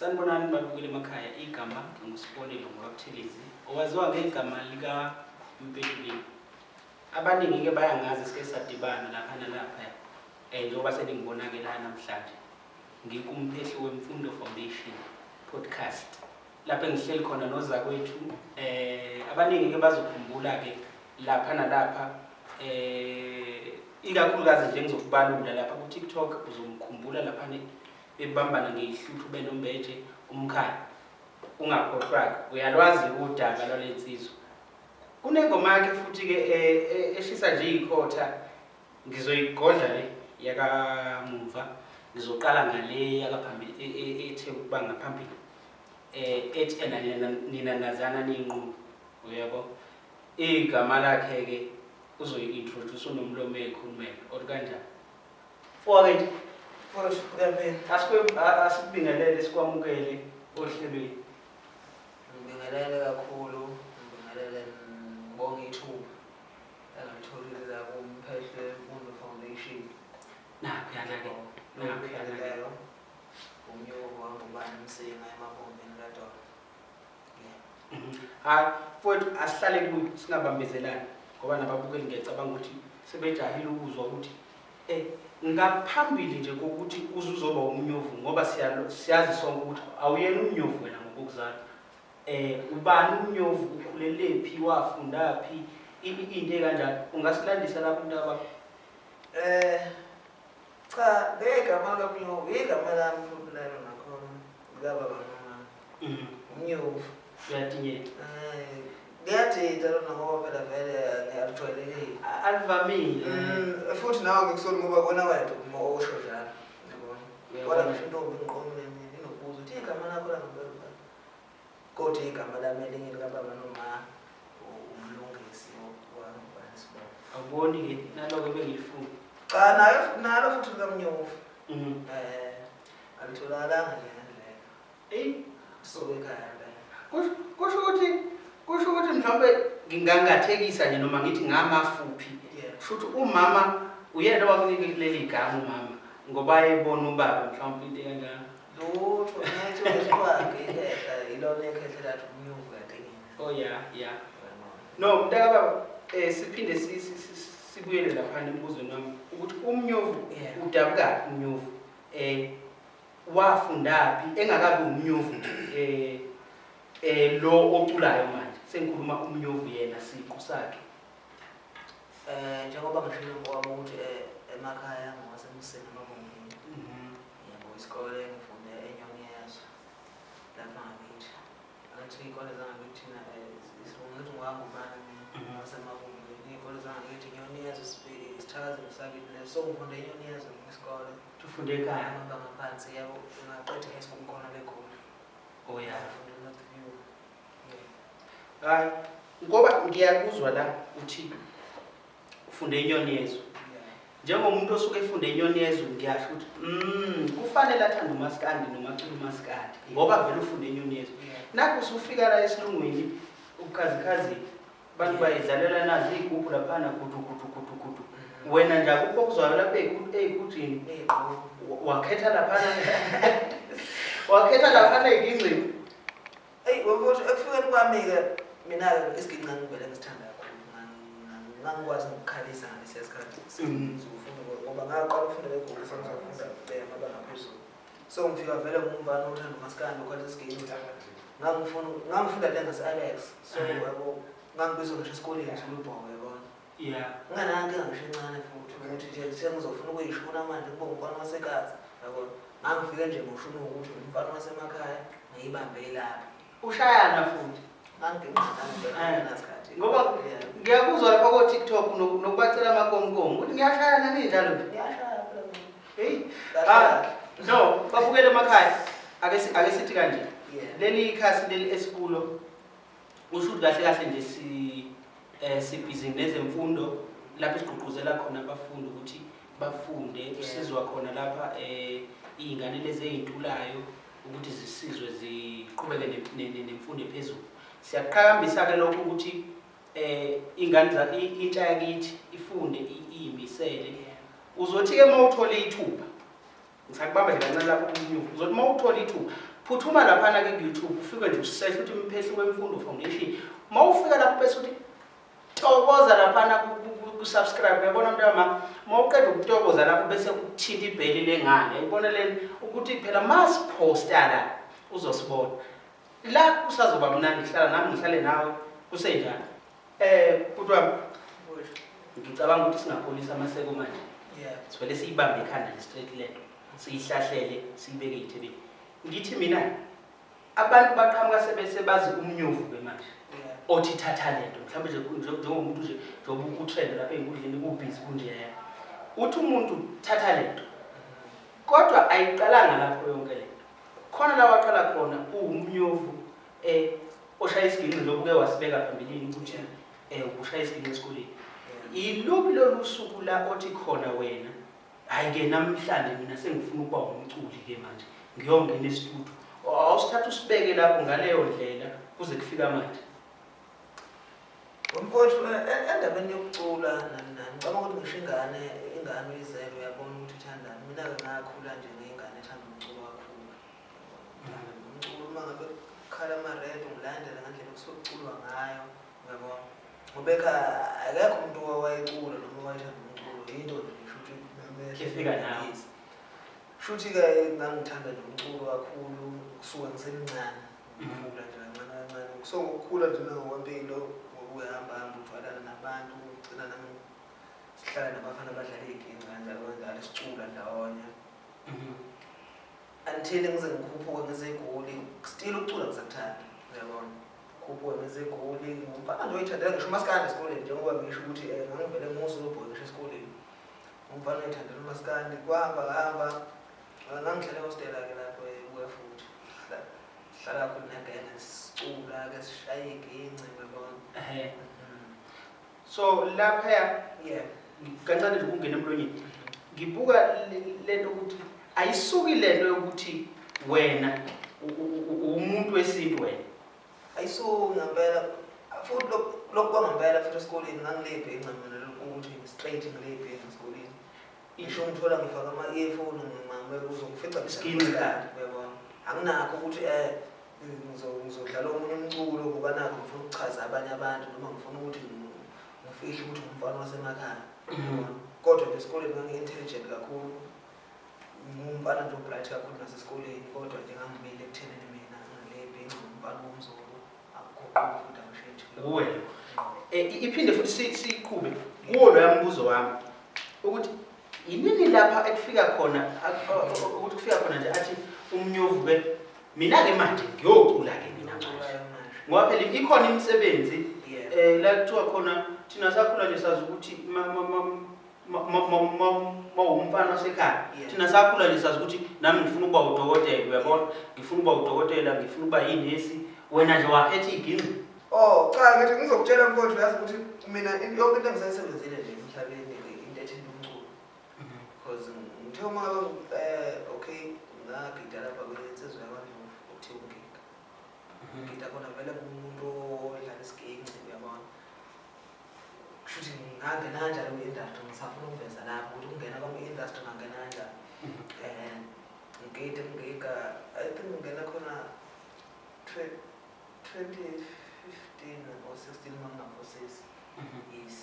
Sanibonani babukeli emakhaya igama ngusibonile ngokuThilizi owaziwa ngegama lika Mpetuleni. Abaningi ke bayangazi sike sadibana lapha nalapha njengoba seningibona ke la namhlanje ngikumphehle wemfundo foundation podcast lapha engihleli khona nozakwethu abaningi ke bazokhumbula ke lapha nalapha ikakhulukazi nje ngizokubalula lapha ku TikTok uzomkhumbula lapha bebambana ngehluthu benombeje umkhaya ungakhohlwa uyalwazi udaba lwalensizwa kunengoma yakhe futhi ke eshisa nje ikhotha ngizoyigodla le yakamuva ngizoqala ngale yakaphambili ethe ukuba ngaphambili ethi nina nazana ninqu uyabo igama lakhe ke uzoyi-introduce unomlomo ekhulumela okanjani forward asikubingelele sikwamukele ohlelweni ngibingelele kakhulu ngibingelele ngibonge ithuba engalitholile la kumphehle wemfundo foundation naphiyana-ke umnyovu wangubani msinga emabombeni kadona hayi mfowethu asihlale kuyo singabambezelani ngoba nababukeli ngiyacabanga ukuthi sebejahile ukuzwa ukuthi ngaphambili nje kokuthi uzoba umnyovu ngoba siyazi sonke ukuthi awuyena umnyovu wena ngokuzala ubani umnyovu ukhulelephi wafundaphi into ekanjani ungasilandisa lapho intaba cha ngegama lomnyovu igama lami futhi lelo nakhona ngababa noma umnyovu uyatinyela ngiyadida lona ngoba phela vele ngiyalitholelile alivamile futhi nawe ngikusona ngoba kona wethu osho njalo yabona wala ngisho intombi ngiqomeni inobuzo uthi igama lakho la ngempela kodwa igama lami elinye likababa noma umlungisi wangubani sibo awuboni ke naloko bengifuna cha nalo futhi likamnyovu alitholalanga nje ngaleyo soke ekhaya kusho ukuthi mhlawumbe ngingangathekisa nje noma ngithi ngamafuphi futhi umama uyena wakunika leli gama umama ngoba ayebona ubaba mhlawumbe into enjalo lutho ngathi wesibake ihehla ilona ekhehla lathi umnyovu kaTengeni ya no mntaka siphinde sibuyele lapha embuzweni wami ukuthi umnyovu udabuka umnyovu wafundaphi engakabi umnyovu lo oculayo manje sengikhuluma umnyovu yena siqu sakhe njengoba ngishilo ngoba ukuthi emakhaya ngowasemsini emabongeni yebo isikole ngifunde eNyoniyazo lapha ngakithi athi ikole zangakithi na isibongethi ngwangubani wasemabongeni ikole zangakithi Nyoniyazo isithakazi sakithi leso ngifunde eNyoniyazo ngesikole tufunde ekhaya ngaphansi yabo ngaqedha ngesibonkhona lekhona hayi ngoba ngiyakuzwa la uthi ufunde eNyoniyazo njengomuntu osuke efunde eNyoniyazo ngiyasho ukuthi kufanele athande umaskandi noma acula umaskandi ngoba vele ufunde eNyoniyazo nakho usufika la esilungwini ubukhazikhazi abantu bayidlalela nazi igubhu laphana kudu wena nje akukho kuzwayo lapha ey'khutshini wakhetha laphana ey'ginxeni wemfuthi ekufikeni kwami-ke mina-ke isiginci ngivele ngisithanda kakhulu ngangikwazi ngokukhalisa ngalesiya sikhathi ngoba ngaqala ukufunda legugu sengizafunda amabanga aphezulu so ngifika vele ngumfana othanda umaskandi okhwalisa isiginci ngangifunda le ngase-Alex so yabo ngangibizwa ngisho esikoleni Zulubhoko yabona nginganankinga ngisho encane futhi ukuthi nje sengizofuna ukuyishuna manje kuba umfana wasekatsi yabona ngangifike nje ngoshuna ukuthi umfana wasemakhaya ngiyibambe lapha ushayana futhi ngoba ngiyakuzwa lapha ko TikTok nokubacela amakomkomo ukuthi ngiyashayana ninjalo no babukele emakhaya ake sithi kanje leli ikhasi leli esikulo usho ukuthi kahle nje sibhizi nezemfundo lapho sigqugquzela khona abafundi ukuthi bafunde usizwa khona lapha izingane lezi ezintulayo ukuthi zisizwe ziqhubeke nemfundo ephezulu siyaqhakambisa ke lokho ukuthi ingane intsha yakithi ifunde iyimisele uzothi ke mawuthola ithuba ngisakubamba nje kancane lapho umnyuvu uzothi mawuthola ithuba phuthuma laphana ke ku-YouTube ufike nje usearch ukuthi Mphehli Wemfundo Foundation. Mawufika lapho bese uthi tokoza laphana ku-subscribe. Uyabona mntwana mawuqeda ukutokoza lapho bese uthinta ibheli lengane. Uyibona leni ukuthi phela masiposta la uzosibona. La kusazoba mnandi hlala nami ngihlale nawe kusenjani. Kuthiwa ngicabanga ukuthi singapholisa amaseko manje. Sivele siyibambe ekhanda le straight lento. Siyihlahlele siyibeke ithebeni. Ngithi mina abantu baqhamuka sebese bazi umnyovu bemanje. Othi thatha lento mhlawumbe nje njengomuntu nje njengoba utrend lapha enkundleni kubhizi kunje. Uthi umuntu thatha lento. Kodwa ayiqalanga lapho yonke lento. Khona la waqala khona umnyovu oshaya isiginci njengoba wasibeka phambilini ukuthi ushaya isiginci esikoleni. Iluphi lolu suku la othi khona wena hayi ke namhlanje mina sengifuna ukuba umculi ke manje ngiyongena e-studio. Awusithatha usibeke lapho ngaleyo ndlela kuze kufika manje. Umfowethu endabeni yokucula ngicabanga ukuthi ngisho ingane uyizele uyabona ukuthi uthanda. Mina ke ngakhula nje ngengane ethanda umculo kakhulu. Umculo uma ngabe khala ama-rap ngilandela ngendlela okusuke kuculwa ngayo uyabona. Ngoba akekho umuntu owayecula noma owayethanda umculo into nje ukuthi efika nawe. Shuthi-ke ngangithanda nje umculo kakhulu kusuka ngisemncane. Ngikhula nje kancane. So ngokukhula nje nangokwempilo ngokuhamba uthwalana nabantu ugcina nami sihlala nabafana abadlala iginci kanjalo sicula ndawonye. Until ngize ngikhuphuke ngize eGoli still ukucula ngisakuthanda uyabona. Khuphuke ngize eGoli ngumfana nje oyithandela ngisho umaskandi esikoleni njengoba ngisho ukuthi ngangivele nguzulubhoy ngisho esikoleni. Umfana oyithandela umaskandi kuhamba ngangihlala hostela-ke lapho ebuya futhi sihlala khona nagenge sicula-ke sishaye iginci uyabona. So lapha kancane nje ukungena emlonyeni ngibuka lento ukuthi ayisuki lento yokuthi wena umuntu wesintu wena. Ayisuki ngempela futhi lokho kwangempela futhi esikoleni ngangilebhe incamela ukuthi straight ngilebhe esikoleni. Ngisho ngithola ngifaka ama-earphone uzongifica isikini uyabona. Anginakho ukuthi ngizodlala omunye umculo ngoba nakho ngifuna ukuchaza abanye abantu noma ngifuna ukuthi ngifihle ukuthi ngumfana wasemakhaya. Kodwa nje esikoleni ngangi-intelligent kakhulu. Ngumfana nje obright kakhulu nasesikoleni kodwa nje ngangimile ekuthenini mina ngilebhe ngumfana womzulu akuguquki futhi angishintshi. Wena iphinde futhi siqhube kuwo lo yambuzo wami ukuthi yinini lapha ekufika khona ukuthi kufika khona nje athi umnyovu ke mina ke manje ngiyocula ke mina manje. Ngoba phela ikhona imisebenzi la kuthiwa khona thina sakhula nje sazi ukuthi umfana wasekhaya. Thina sakhula nje sazi ukuthi nami ngifuna ukuba udokotela uyabona. Ngifuna ukuba udokotela ngifuna ukuba yinesi wena nje wakhetha iginci. Cha ngithi ngizokutshela mfowethu uyazi ukuthi mina yonke into engisayisebenzile nje emhlabeni into ethinta umculo. Because ngithe uma okay ngagida lapha kwensizwa yabantu ukuthi ungika. Ngida khona vele umuntu odlala isiginci uyabona. Kushuthi ngangena kanjalo kwi-industry ngisafuna ukuveza lapho ukuthi ungena kwami-industry ngangena kanjani. Ngigida I think ngingena khona 2015 or 16 mangaphosisi. Yes.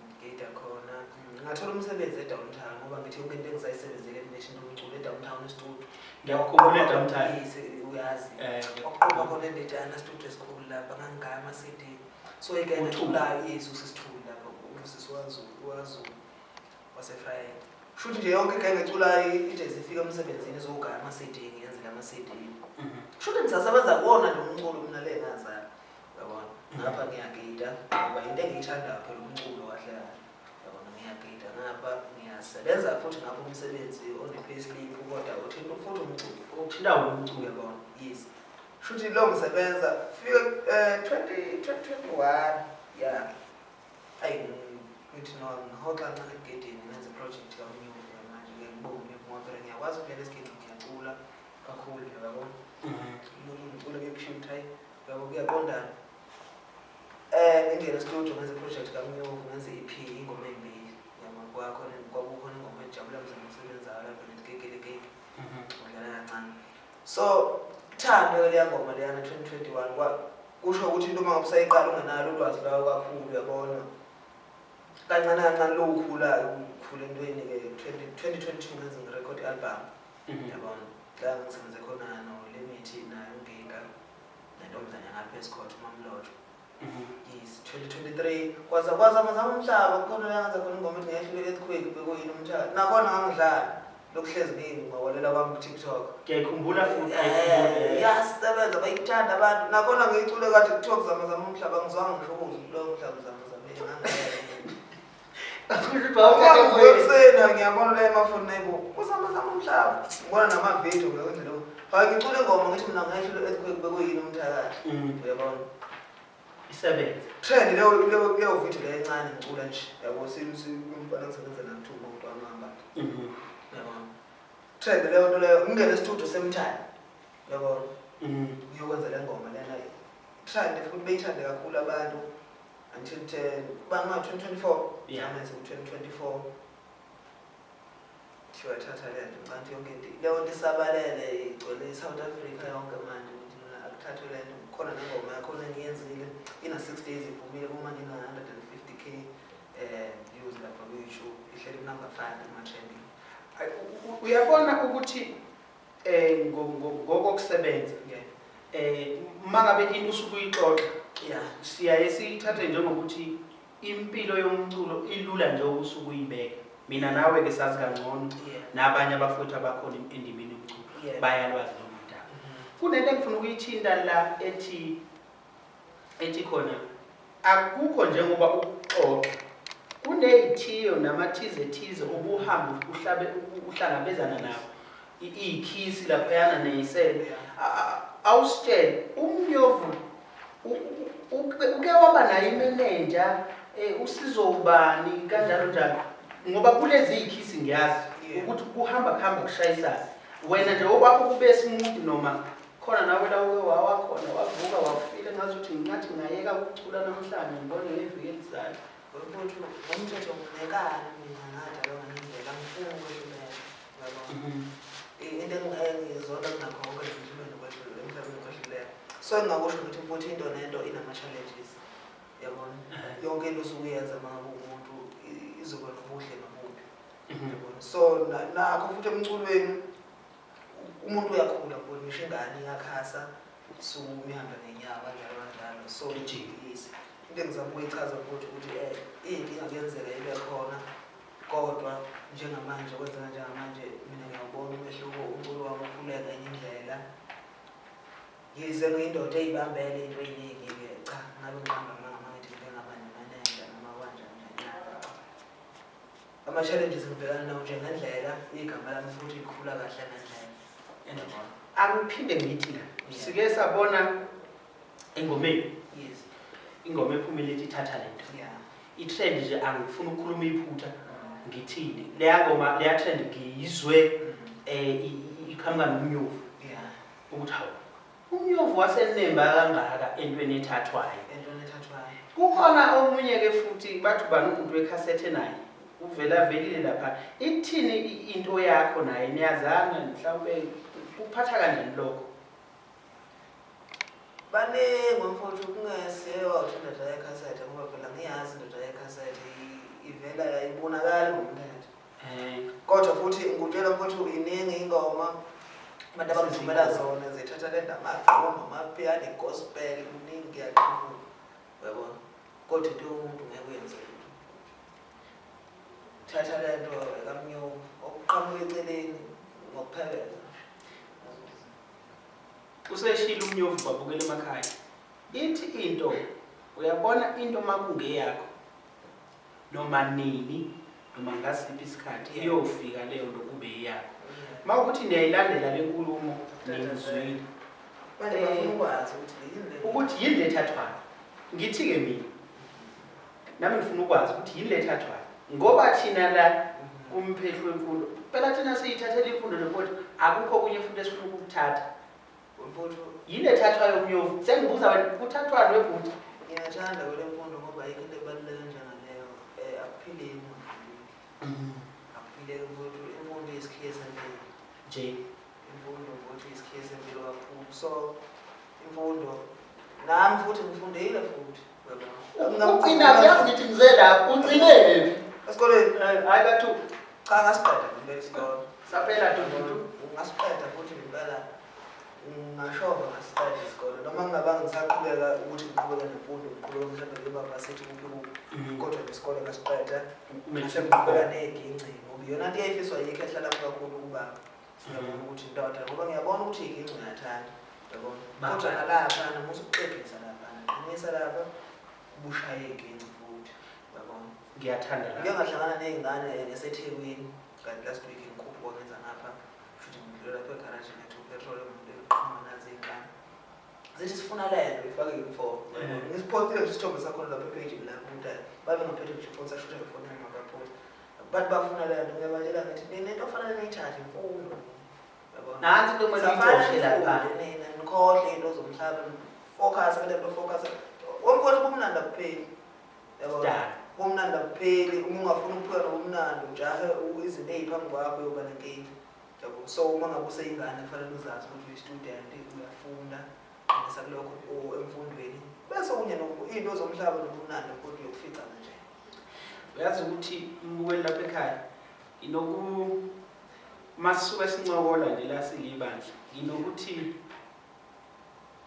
Ngigida khona ngathola umsebenzi eDowntown ngoba ngithi yonke into engisayisebenzele eNational Umculo eDowntown studio. Ngiyakukhumbula eDowntown. Yes uyazi. Okuqhuba khona endetana studio esikhulu lapha ngangaya ama-CD. So ike ngithulayo yes usisithuli lapha usisiwazi wasefrayeni. Shuthi nje yonke ike ngiculayo ije zifika emsebenzini izogaya ama-CD ngiyenzela ama-CD. Shuthi ngisasebenza kuwona lo mculo mina le ngazala. Uyabona? Ngapha ngiyagida ngoba into engiyithandayo phela umculo kahle kahle. Uyabona ngiyagida ngapha ngiyasebenza futhi ngapha umsebenzi on-payslip kodwa uthinta futhi umculo. Uthinta umculo uyabona? Yes. Shuthi lo ngisebenza fika 2021 yeah. Ngithi no ngihoxa ncane egedini ngenze project kaMnyovu manje ngibonge ngoba ngiyakwazi ukuvela esigedini ngiyacula kakhulu uyabona. Ngicula ngekushintsha hayi yabo kuyaqondana. Ngingena studio ngenze project kaMnyovu ngenze EP ingoma embili yama kwakhona kwakukhona ingoma ejabula mzansi ngisebenzayo lapha neGegele Gege. Ngidlala kancane. So Thando leya ngoma leyana 2021 kusho ukuthi into uma usayiqala ungenalo ulwazi lawo kakhulu uyabona kancane kancane lo ukhulayo ukhula entweni ke 2022 ngenza ngirecord album yabona la ngisebenze khona no Limit nayo Nginga nentombazana ngapha eScott uMamlotho yes 2023 kwaza amazama umhlaba khona la ngenza khona ingoma ethi earthquake bekuyini umthatha nakhona ngamdlala lokuhlezi nini ngawalela kwami ku-TikTok ngiyakhumbula futhi yasebenza bayithanda abantu nakhona ngiyicule kade TikTok zama umhlaba ngizwanga ngisho ukudla lo mhlaba Ukusena ngiyabona la emafoni nayibo uzama umhlaba ngibona namavideo ngakwenze lokho hayi ngicule ingoma ngithi mina ngayisho earthquake bekuyini umthakathi uyabona isebenza trend leyo video le encane ngicula nje yabo simfana ngisebenza nakuthuma umuntu amamba yabona trend leyo nto leyo ngingena e-studio semthani yabona ngiyokwenza le ngoma lena trend futhi beyithande kakhulu abantu until 2024 yamenze ku2024 thiwa thatha le nto ngicela yonke into leyo nto isabalele igcwele eSouth Africa yonke manje akuthathwe le nto khona nengoma yakho engiyenzile ina 6 days iphumile kuma ngina 150k views lapha ku-YouTube ihleli number 5 kuma-trending. Uyabona ukuthi ngokokusebenza mangabe into usuke uyixoxa siyaye siyithathe njengokuthi impilo yomculo ilula nje usuke uyibeka mina nawe ke sazi kangcono nabanye abafowethu abakhona endimeni yomculo bayalwazi lo mdaba kunento engifuna ukuyithinta la ethi khona akukho njengoba ukuxoxa kunezithiyo namathize obuhamba uhlangabezana nawo ikhisi lapha yana neyisele awusitshela umnyovu uke waba nayo imanager usizo ubani kanjalo njalo ngoba kulezi ikhisi ngiyazi ukuthi kuhamba kushayisana wena nje okwakho kube simuntu noma khona nawe la wakhona wavuka wafile ngazuthi ngathi ngayeka ukucula namhlanje ngibone ngeviki elizayo ukuthi umthetho unekani mina ngathi lo ngindlela ngifuna ukwehlulela yabona into engizona nakho konke emhlabeni kwehlulela so ngingakusho ukuthi futhi into nento inama challenges yabona yonke into osukuyenza mangabe umuntu izoba nobuhle nobubi yabona so nakho futhi emculweni umuntu uyakhula futhi ngisho ingane iyakhasa sumihamba nenyawo kanjalo so ijikisi into engizama ukuyichaza futhi ukuthi inkinga kuyenzeka ibe khona kodwa njengamanje kwenzeka njengamanje mina ngiyabona umehluko umculo wami ukhuleka enye indlela yize ngiyindoda eyibambele into eyiningi ke cha ngabe ngiqamba mangathi ngingaba nemanager noma kanjani ama-challenges ngibhekana nawo njengendlela igama lami futhi likhula kahle ngendlela angiphinde ngithi la sike sabona engomeni ingoma ephumile ethi thatha lento i-trend nje angifuni ukukhuluma iphutha ngithini leya ngoma leya trend ngiyizwe iqhamuka nomnyovu ukuthi hawu umnyovu wasenemba kangaka entweni ethathwayo kukhona omunye ke futhi bathi bani umuntu wekhasethe naye uvela velile lapha ithini into yakho naye niyazana mhlawumbe kuphatha kanjani lokho baningi mfowethu kungesewa uthi indoda yekhasethe ngoba phela ngiyazi indoda yekhasethe ivela ibonakala ngomthetho kodwa futhi ngikutshela mfowethu iningi ingoma abantu abangivumela zona zithatha lento amagqomo amapiano gospel kuningi yaqhamuka uyabona kodwa into yomuntu ngeke uyenze thatha lento ekamnyovu okuqhamuka eceleni ngokupheleza useshila umnyovu babukela emakhaya ithi into uyabona into makungeyakho noma nini noma ngasiphi isikhathi iyofika leyo nto kube iyakho mawukuthi niyayilandela lenkulumo ningizwile manje bafuna ukwazi ukuthi yini lethathwayo ngithi ke mina nami ngifuna ukwazi ukuthi yini lethathwayo ngoba thina la kumphehlo wemfundo phela thina siyithathela imfundo lepoto akukho kunye futhi esifuna ukuthatha mfowethu yini lethathwayo umnyovu sengibuza wena kuthathwani webhuti ngiyathanda kwele mfundo ngoba ayikho into ebaluleke njengaleyo akuphileni akuphileke mfowethu imfundo yesikhiye sempilo nje imfundo ukuthi isikhiye sempilo kakhulu. So imfundo nami futhi ngifundile futhi. Ugcina uyazi ngithi ngize lapho ugcinephi esikoleni? Hayi bathu Cha ngasiqeda ngempela isikole. saphela dudu. Ngasiqeda futhi ngempela ngashoba ngasiqeda isikole. Noma ngingabanga ngisaqhubeka ukuthi ngiqhubeke nemfundo, ngiqhubeke mhlawumbe ngiba-varsity kuphi kodwa isikole ngasiqeda. Mase ngiqhubeka neginci ngoba iyona nto eyayifiswa yikho ehlala kakhulu ukuba ngiyabona ukuthi ndoda ngoba ngiyabona ukuthi iginci ngiyathanda. Yabona. Kodwa nalapha namusa ukuqedisa lapha. Qinisa lapha ubushaye iginci futhi. Yabona. Ngiyathanda la. Ngike ngahlangana nezingane eseThekwini kanti last week ngikhuphuka ngenza ngapha futhi ngidlula lapha egarage ngethu petrol eqhuma nazi ingane. Zithi sifuna lento ifake info. Ngisipostile nje isithombe sakho lapha page la ukuthi babe ngaphethe nje phone sashutha ifone yami ngaphakathi. Bathi bafuna lento ngiyabatshela ngathi nento ofanele niyithathe imfundo. Yabona. Nansi into kumele uyixoxe lapha. Nikhohle into zomhlaba. Focus kulento focus. Wonke kumnandi akupheli. Yabona. Kumnandi akupheli uma ungafuna ukuphila nomnandi ujahe izinto eziphambi kwakho yoba nenkingi. Yabo. So uma ngabe useyingane kufanele uzazi ukuthi uyi-student uyafunda ngesakulokho emfundweni. Bese kunye into zomhlaba nomnandi kodwa uyokufica nje. Uyazi ukuthi umbukweni lapha ekhaya inoku masuka sincokola nje la silibandla nginokuthi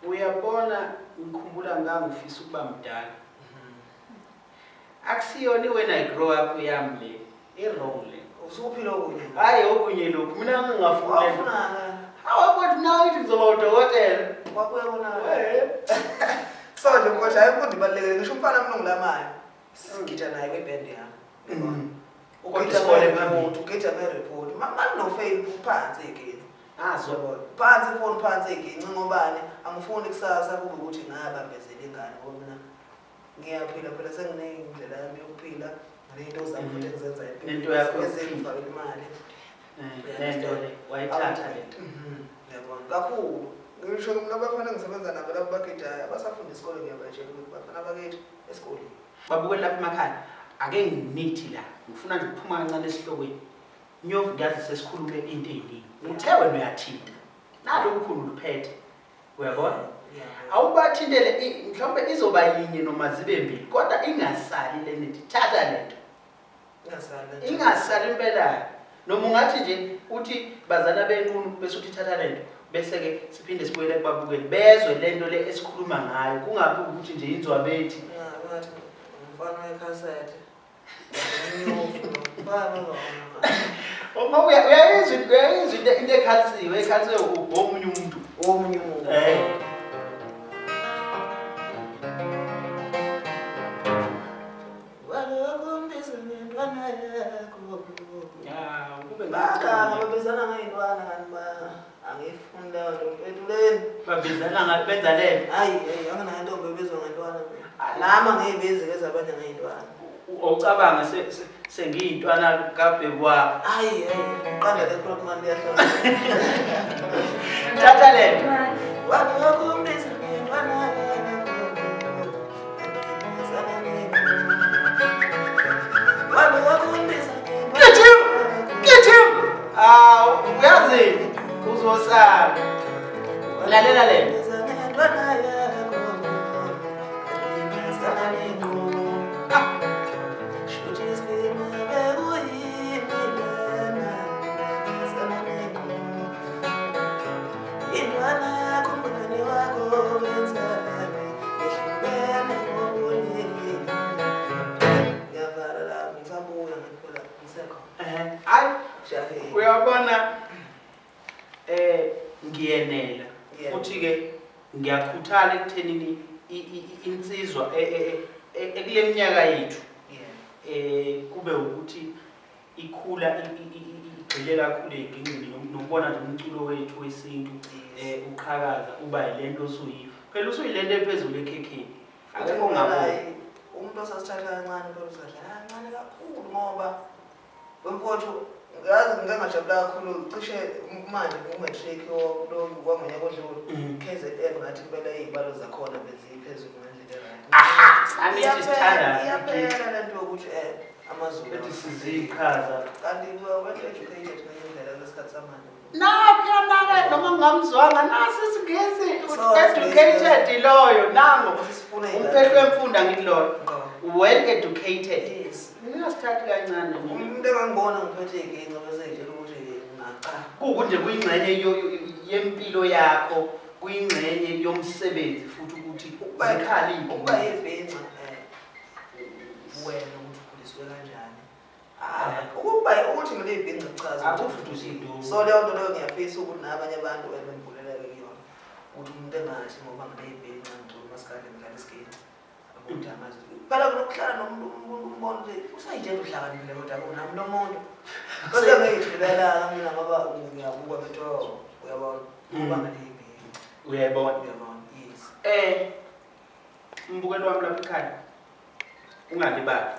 uyabona ngikhumbula ngangifisa ukuba mdala. Akusiyona when I grow up yami le wrong le. Usuphila okunye. Hayi okunye lokhu mina ngingafuna. Awufunanga. Hawu now it is about udokotela. Wakuyabona. So nje mfowethu ayimfundo ibalekile ngisho umfana mina ngilamayo. Sigitsha naye kweband yami. Ukugitsha phambili, ugitsha nge-report. Manje no fail phansi egenzi. Azobona. Phansi phone phansi egenzi ngobani angifuni kusasa kube ukuthi ngabambezela ingane ngoba mina ngiyaphila phela senginendlela yami yokuphila nento zami futhi engizenza empilweni. Into yakho ezifaka imali. Lento le wayithatha lento. Yabona kakhulu. Ngisho ngabafana ngisebenza nabo labo bagida abasafunda isikole ngiyabatshela ukuthi bafana bakithi esikoleni. Babukela lapha emakhaya ake nginithi la ngifuna nje ukuphuma kancane esihlokweni. Nyovu ngiyazi sesikhulume into eziningi. Uthe wena uyathinta. Nalo ukukhulu luphethe. Uyabona? Awubathindele mhlawumbe izoba yinye noma zibe mbili kodwa ingasali le nithi thatha lento. Ingasali impela. Noma ungathi nje uthi bazana benqunu bese uthi thatha lento bese ke siphinde sibuyele kubabukeli bezwe lento le esikhuluma ngayo kungabi ukuthi nje inzwa bethi ngathi mfana wekhasete. Baba Uma uyayizwa into ekhalisiwe omunye umuntu. Babizana ngayintwana ngani angifunda ntweni Babizana benza lento. Hayi anginayo ntombi ebizwa ngantwana nami angiyibizi ezabanye ngayintwana. Ucabanga sengiyintwana kabhebwa. Hayi qanda le program liyahlola. Thatha lento. Wakumbisa ngintwana uyazi uzosala. Lalela lento. Uyabona ngiyenela futhi ke ngiyakhuthala ekuthenini insizwa ekuleminyaka yethu kube ukuthi ikhula igxile kakhulu eginqini nokubona nje umculo wethu wesintu uqhakaza uba yilento osuyiyo phela usuyilento ephezulu ekhekheni akekho ngabona umuntu osasithatha kancane phela usadlala kancane kakhulu ngoba wemfowethu yazi ngingangajabula kakhulu cishe manje ku-matric kwangonyaka odlule KZN ngathi impela iy'balo zakhona beziphezulu ngendlela iyaphela lento yokuthi amazulu ethi siziqhaza kanti well educated ngendlela lesikhathi samanje Nakho noma ngamzwanga nasi isigesi So, educated loyo nango sifuna umphethu wemfundo angiloyo well educated yes ngingasithathi kancane umuntu engangibona ngiphethe iginqa bese ngitshela ukuthi ngacha kukunje kuyingxenye yempilo yakho kuyingxenye yomsebenzi futhi ukuthi zikhali ukuba yebhenca wena ukuthi ukhuliswe kanjani ukuba ukuthi ngilebhenca chaza akufuthi so leyo nto leyo ngiyafisa ukuthi nabanye abantu bengibuleleke kuyona ukuthi umuntu engathi ngoba ngilebhenca ngicela masikade ngidlala isigame ukuthi amazi phela kunokuhlala nomuntu umbona nje usayitshela uhlakaniphi kodwa kunami nomuntu bese ngiyidlulela mina ngoba ngiyabuka betho uyabona ngoba ngilebhenca uyayibona yes mbukelo wami lapha ekhaya ungalibali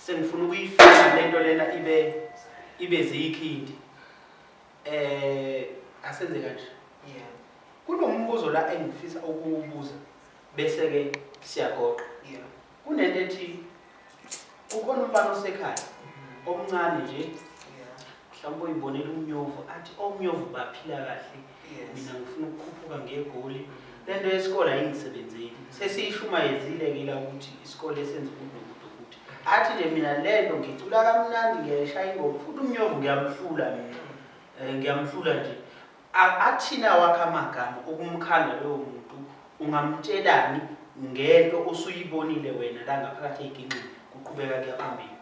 sengifuna ukuyifika lento lena ibe ziyikhindi asenze kanje kunombuzo la engifisa ukuwubuza bese ke siyagoqa kunento ethi ukhona umfana osekhaya omncane nje mhlawumbe uyibonela umnyovu athi omnyovu baphila kahle mina ngifuna ukukhuphuka ngegoli lento yesikole ayingisebenzeli sesiyishumayezile ke la ukuthi isikole senze ukuthi athi nje mina lento ngicula kamnandi ngiyashaya ingoma futhi umnyovu ngiyamhlula mina ngiyamhlula nje athina wakhe amagama ukumkhanda loyo muntu ungamtshelani ngento osuyibonile wena la ngaphakathi eginqini kuqhubeka kuyaphambili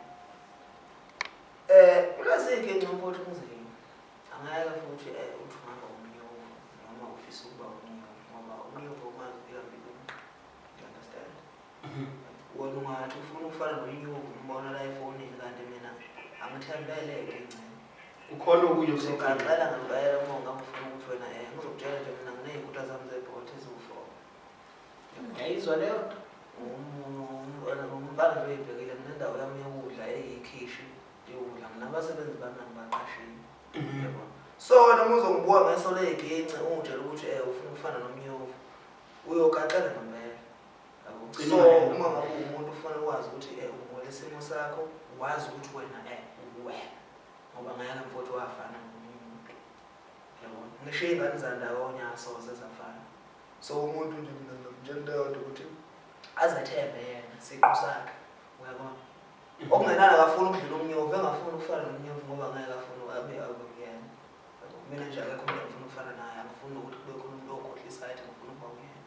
ulazike ngomfowethu umzini angayeka futhi uthi ngaba umnyovu noma ufisa ukuba umnyovu ngoba umnyovu umazi phela empilweni you understand wena ungathi ufuna ukufana nomnyovu umbona la efonini kanti mina angithembeleke incane ukhona okunye uzoqala ngempela uma ungafuna ukuthi wena ngizokutshela nje mina nginey'nkutha zami zebhothe eziwu-4 yayizwa leyo umfana nje uyibhekile nendawo yami yokudla eyikhishi yokudla nginabasebenzi bami ngibaqashile yabona so noma uzongibuka ngeso leyigince ungitshela ukuthi ufuna ukufana nomnyovu uyokaqala ngempela yabo so uma ngabe umuntu ufuna ukwazi ukuthi ungole isimo sakho wazi ukuthi wena uwena ngoba ngeke mfowethu wafana nomunye umuntu yabona ngisho iy'ngane zandawonye asoze zafana so umuntu nje mina ngimtshela ukuthi azethembe yena siqu sakhe uyabona okungenani akafuna ukudlula umnyovu engafuni ukufana nomnyovu ngoba ngeke afune abe akuyena mina nje akekho umuntu ngifuna ukufana naye angifuni ukuthi kube khona umuntu okhohlisayo ethi ngifuna ukuba uyena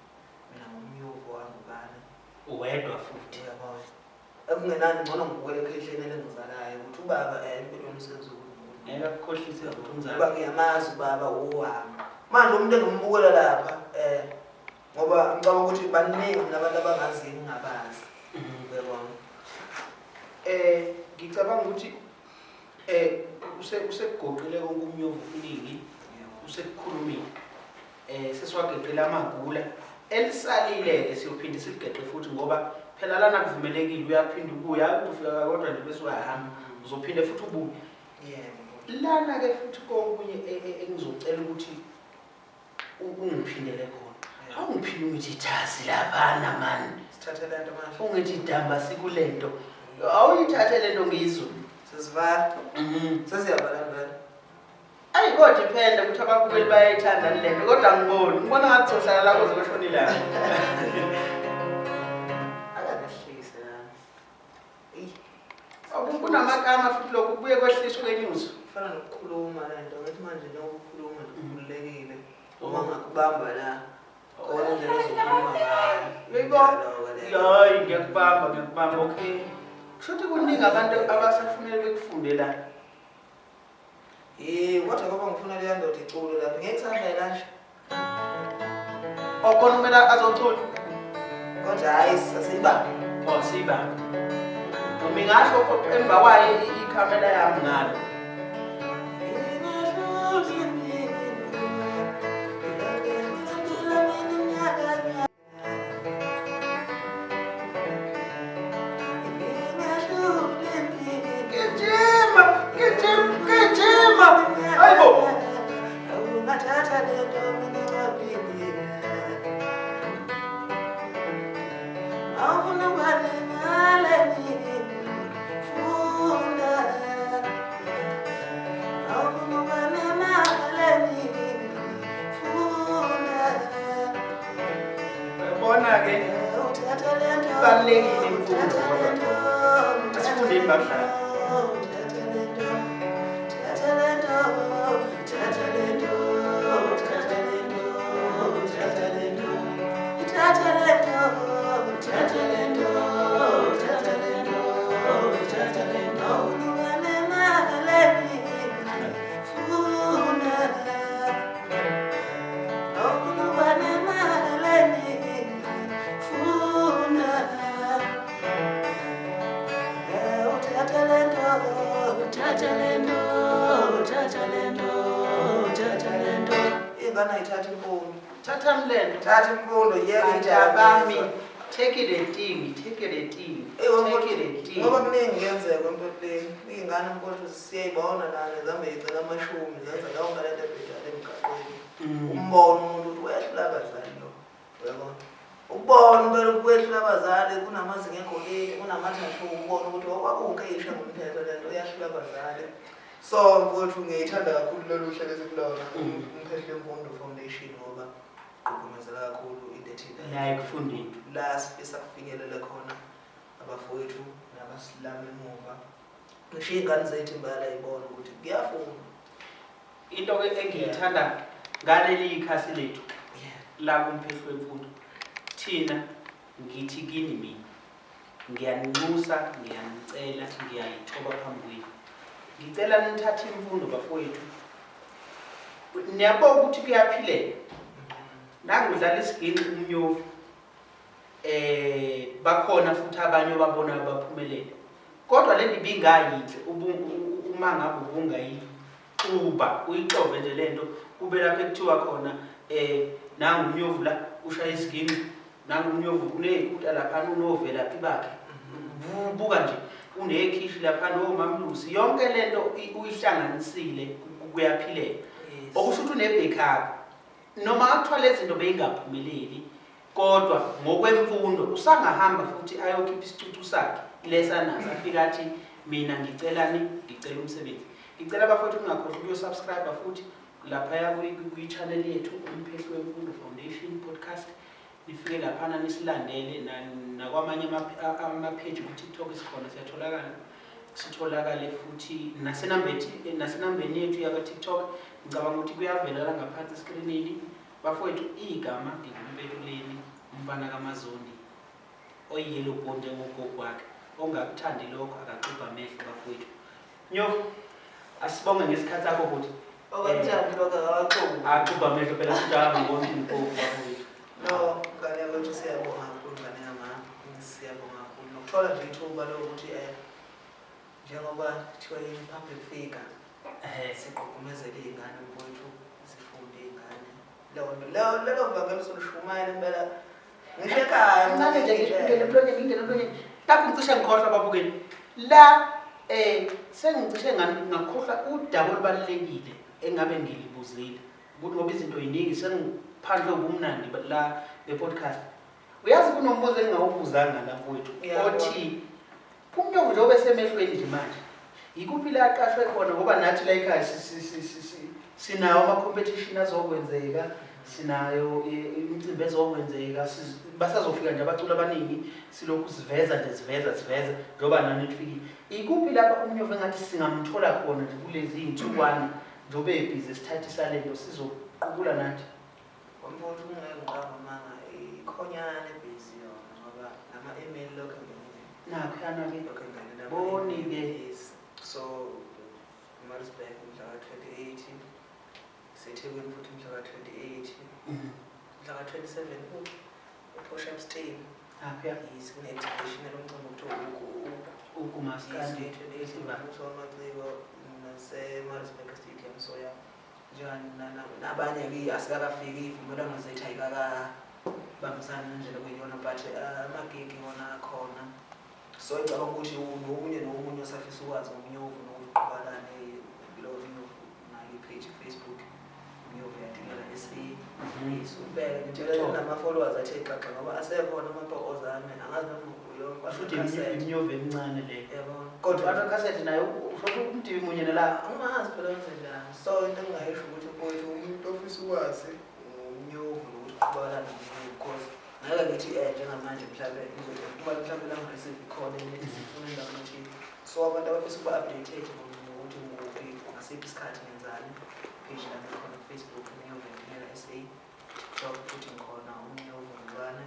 mina ngumnyovu wami ubani uwedwa futhi uyabona ekungenani ngcono ngibukele ekhehleni elengizalayo ukuthi ubaba empilweni usenza ukuthi ngeke akukhohlise futhi umzali uba ngiyamazi ubaba uwami manje umuntu engimbukela lapha ngoba ngicabanga ukuthi baningi mina abantu abangaziyo ngingabazi uyabona ngicabanga ukuthi usekugoqile konke umnyovu uningi usekukhulumile sesiwageqile amagula elisalile siyophinde sigeqe futhi ngoba phela lana kuvumelekile uyaphinda ubuya ufika kodwa nje bese uyahamba uzophinde futhi ubuye lana ke futhi konke engizocela ukuthi ungiphindele khona awungiphinde ungithi ithazi laphana mani sithathe lento manje ungithi idamba sikulento awuyithathe lento ngizwe sesivala sesiyavala vele kodwa iphende ukuthi ababukeli bayayithanda lento kodwa ngibona ngathi sohlala la kuze beshone la akahlise la kunamagama futhi lokhu kubuye kwehliswe kwenyuzo fana nokukhuluma lento ngathi manje njengokukhuluma kukhululekile uma ngakubamba la khona indlela ezokhuluma ngayo hayi ngiyakubamba okay kushuthi kuningi abantu abasafunele bekufunde la kodwa ngoba ngifuna leya ndoda icule lapha ngeke kusadlala nje okhona kumele azocula kodwa hayi sasiyibamba siyibamba noma ingasho emva kwayo ikhamera yami ngalo Khona-ke ibalulekile imfundo kodwa asifundeni badlali. Ingane ayithatha imfundo. Thatha imfundo bami. Take it a thing. Ngoba kuningi kuyenzeka empilweni. Ingane mfowethu siyayibona nane zambe icela amashumi zenza yonke le nto ebhedala emgaqweni. Umbona umuntu ukuthi wehlula abazali lo. Uyabona? Ukubona impela ukwehlula abazali kunamazinga egolile, kunamathathu ukubona ukuthi okwakuke isho ngomthetho lento uyahlula abazali. So mfowethu ngiyithanda kakhulu lolu hlelo esikulona umphehlo wemfundo foundation ngoba ugqugqumezela kakhulu into ethile la ekufundeni. La sifisa kufinyelela khona abafowethu nabasilami emuva. Ngisho ingane zethu imbala ibona ukuthi kuyafunda. Into engiyithanda ngaleli ikhasi lethu la kumphehlo wemfundo. Thina ngithi kini mina ngiyaninxusa, ngiyanicela, ngiyayithoba phambi kwenu. Ngicela nithathe imfundo bafowethu. Niyabona ukuthi kuyaphileka. Nangudlala isiginci umnyovu. Bakhona futhi abanye babonayo baphumelele. Kodwa le ndaba ingayinhle uma ngabe ubungayixuba uyixove nje lento kube lapho ekuthiwa khona nangu umnyovu la ushaya isiginci, nangu umnyovu kuneyikuta lapha unovelaphi bakhe. Buka nje unekhishi lapha nomamlusi yonke lento uyihlanganisile kuyaphileka. Okusho ukuthi une-backup noma akuthiwa lezi zinto beyingaphumeleli kodwa ngokwemfundo usangahamba futhi ayokhipha isicucu sakhe lesanazo afika athi mina ngicela umsebenzi. Ngicela abafowethu ungakhohlwa ukuyosubscribe futhi lapha kwi-channel yethu umphehlo wemfundo foundation podcast. Nifike laphana nisilandele nakwamanye ama-page ku-TikTok sikhona sitholakale futhi nasenambeni yethu yaka-TikTok. Ngicabanga ukuthi kuyavela la ngaphansi eskrinini. Bafowethu igama ngikumpetuleni umfana kaMazondi oyiyellow bond ngogogo wakhe ongakuthandi lokho akaxubha amehlo bafowethu. Nyovu asibonge ngesikhathi sakho ukuthi Okwamthandi lokho axubha amehlo phela futhi ngibona impofu bafowethu. No, ngane wethu siyabonga kakhulu ngane yama. Siyabonga kakhulu nokuthola nje ithuba lokuthi njengoba kuthiwa i-public figure sigqugqumezele iy'ngane mfowethu zifunde iy'ngane. Lelo vangelo solushumayela impela ngisho ekhaya Ngane nje ngingena emlonyeni lapho ngicishe ngikhohlwa babukeli la sengicishe ngakhohlwa udaba olubalulekile engabe ngilibuzile ukuthi ngoba izinto eziningi sengiphandle ubumnandi la be-podcast. Uyazi kunombuzo engingawubuzanga lapho wethu othi umnyovu nje obesemehlweni nje manje yikuphi la aqashwe khona ngoba nathi la ekhaya sinawo ama-competition azokwenzeka, sinayo imicimbi ezokwenzeka, basazofika nje abaculi abaningi silokhu siveza njoba nani nifikile. Yikuphi lapha umnyovu engathi singamthola khona nje kulezi iy'nsukwana njobe ebhizi sithathe isalento sizoqubula nathi. Mfowethu ungeke ngiqamba manga ikhonyana ebhizi yona ngoba nama-email lokho Nakho yana-ke lokho enganela boni-ke. So Maritzburg mhla ka-28 seThekwini futhi mhla ka-28 mhla ka-27 uPortshepstone kune-exhibition elomcimbi okuthiwa ukumaskandi uSomaciko nase-Maritzburg Stadium. So ya nabanye-ke asikakafiki iy'vumelwano zethu ayikakabambisani ngendlela okuyiyona but amagigi wona akhona. So ngicabanga ukuthi nomunye osafisa ukwazi ngomnyovu nokuqhubalane page Facebook umnyovu yadingela isubheke ngitshela nama-followers athe xaxa ngoba asekhona amaphokozane angazi noma futhi imnyovu emincane le. yabona Kodwa amakhasethi nayo usho umdibi munye nala angazi phela njani. So into engingayisho ukuthi mfowethu umuntu ofisa ukwazi umnyovu nokuthi uqhubalane nomnyovu because ake ngithi njengamanje mhlawumbe kuba mhlawumbe la ngireceive khona sifuna indawo ukuthi so abantu abafisa ukuba updated ngokuthi nguphi ngasiphi isikhathi ngenzani page lami khona Facebook Umnyovela SA so futhi ngikhona Umnyovela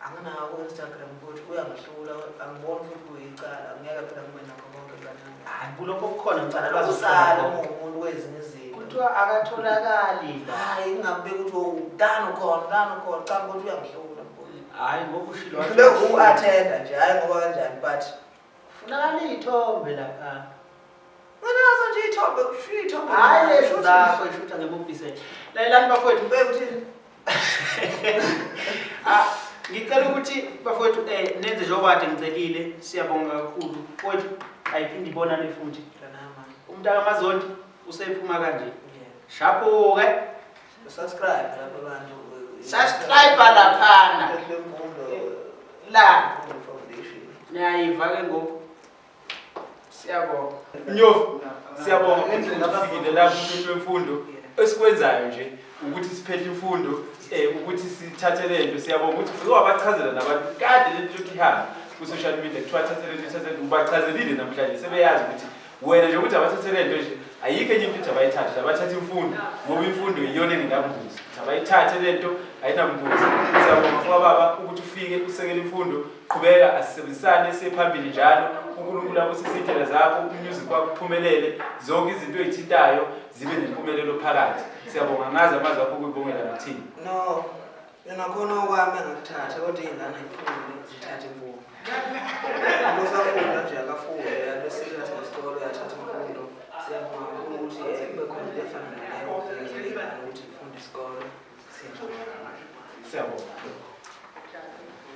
anginawo ku-Instagram futhi uyangihlula angiboni futhi kuyicala angeke phela ngibe nakho konke kanjani hayi kulokho kukhona ngicala bazosala umuntu wezinye izinto kuthiwa akatholakali la hayi ngingabe ukuthi dano khona cha ukuthi uyangihlula hayi ngoba ushilo le u-attenda nje hayi ngoba kanjani but funakala iy'thombe lapha nginazo nje iy'thombe kusho iy'thombe hayi lezi zakho ishutha ngemubhisele lalelani bafowethu bekuthini ngicela ukuthi bafowethu nenze njengoba kade ngicelile siyabonga kakhulu mfowethu ayiphinde ibonane futhi umntaka-Mazondi usephuma kanje shapo-ke subscribe lapho abantu subscribe laphana la niyayiva-ke ngoku siyabonga Mnyovu siyabonga ngendlela abafikile lapho umuntu wemfundo esikwenzayo nje ukuthi siphethe imfundo ukuthi sithathe lento siyabonga ukuthi ufike wabachazela nabantu kade lento lokhu ihamba ku-social media kuthiwa thathe lento ubachazelile namhlanje sebeyazi ukuthi wena nje ukuthi abathathe lento nje ayikho enye into abayithathe abathathe imfundo ngoba imfundo iyona engenambuzi abayithathe lento ayinambuzi siyabonga fuka baba ukuthi ufike usekele imfundo qhubeka asisebenzisane siphambili njalo uNkulunkulu abosisindlela zakho umusic wakho uphumelele zonke izinto ezithintayo zibe nempumelelo phakathi siyabonga ngazi amazwi akho ukubongela nathini no yena khona okwami engakuthatha kodwa ingane ayifunde zithathe imfundo usafunda nje akafunde yanto serious ngesikolo yathatha imfundo siyabonga ukuthi kube khona into efana naleyo ukuthi ifunde isikolo siyabonga